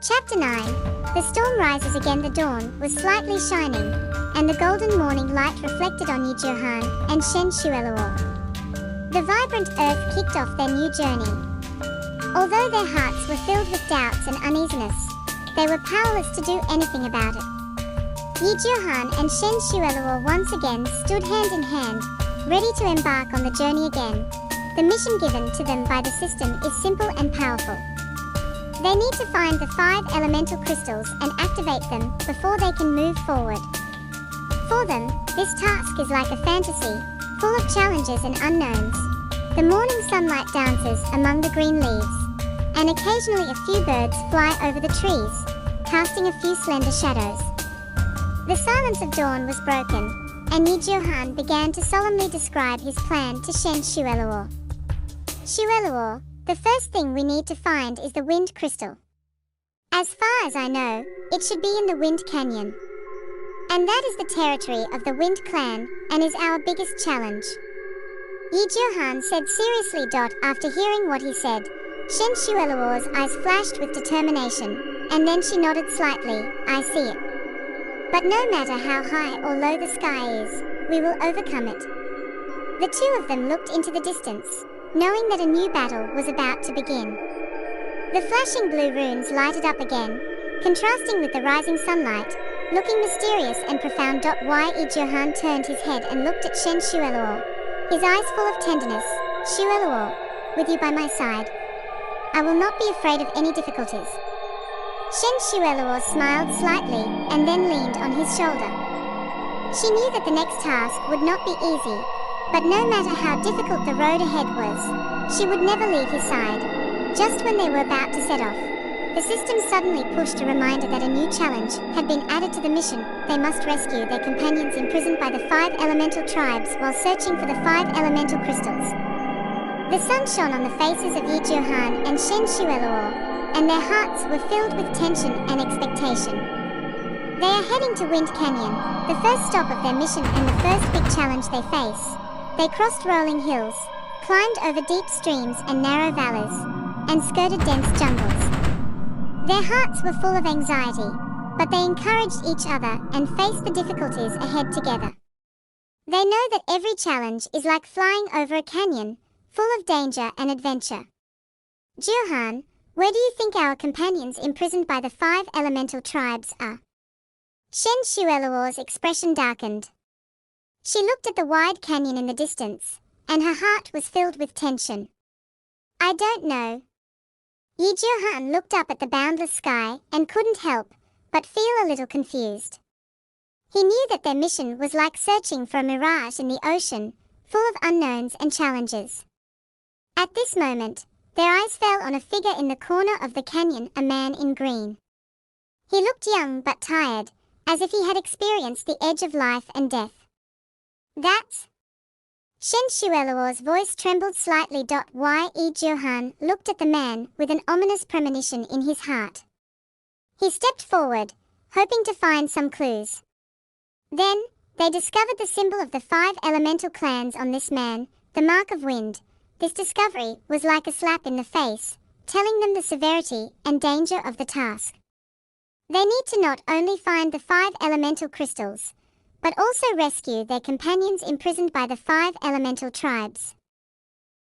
Chapter 9. The storm rises again. The dawn was slightly shining, and the golden morning light reflected on Yi Johan and Shen Shueluo. The vibrant earth kicked off their new journey. Although their hearts were filled with doubts and uneasiness, they were powerless to do anything about it. Yi Johan and Shen Shueluo once again stood hand in hand, ready to embark on the journey again. The mission given to them by the system is simple and powerful. They need to find the 5 elemental crystals and activate them before they can move forward. For them, this task is like a fantasy, full of challenges and unknowns. The morning sunlight dances among the green leaves, and occasionally a few birds fly over the trees, casting a few slender shadows. The silence of dawn was broken, and Yi Johan began to solemnly describe his plan to Shen Shueluo. Shueluo, the first thing we need to find is the wind crystal. As far as I know, it should be in the Wind Canyon. And that is the territory of the Wind Clan, and is our biggest challenge. Yi Johan said seriously. After hearing what he said, Shen Shueluo's eyes flashed with determination, and then she nodded slightly. I see it. But no matter how high or low the sky is, we will overcome it. The two of them looked into the distance, knowing that a new battle was about to begin. The flashing blue runes lighted up again, contrasting with the rising sunlight, looking mysterious and profound. Yi Johan turned his head and looked at Shen Shueluo, his eyes full of tenderness. Shueluo, with you by my side, I will not be afraid of any difficulties. Shen Shueluo smiled slightly and then leaned on his shoulder. She knew that the next task would not be easy, but no matter how difficult the road ahead was, she would never leave his side. Just when they were about to set off, the system suddenly pushed a reminder that a new challenge had been added to the mission. They must rescue their companions imprisoned by the 5 elemental tribes while searching for the 5 elemental crystals. The sun shone on the faces of Yi Johan and Shen Shueluo, and their hearts were filled with tension and expectation. They are heading to Wind Canyon, the first stop of their mission and the first big challenge they face. They crossed rolling hills, climbed over deep streams and narrow valleys, and skirted dense jungles. Their hearts were full of anxiety, but they encouraged each other and faced the difficulties ahead together. They know that every challenge is like flying over a canyon, full of danger and adventure. Johan, where do you think our companions imprisoned by the 5 elemental tribes are? Shen Shueluo's expression darkened. She looked at the wide canyon in the distance, and her heart was filled with tension. I don't know. Yi Johan looked up at the boundless sky and couldn't help but feel a little confused. He knew that their mission was like searching for a mirage in the ocean, full of unknowns and challenges. At this moment, their eyes fell on a figure in the corner of the canyon, a man in green. He looked young but tired, as if he had experienced the edge of life and death. That's... Shen Shueluo's voice trembled slightly. Yi Johan looked at the man with an ominous premonition in his heart. He stepped forward, hoping to find some clues. Then, they discovered the symbol of the 5 elemental clans on this man, the mark of wind. This discovery was like a slap in the face, telling them the severity and danger of the task. They need to not only find the 5 elemental crystals, but also rescue their companions imprisoned by the 5 elemental tribes.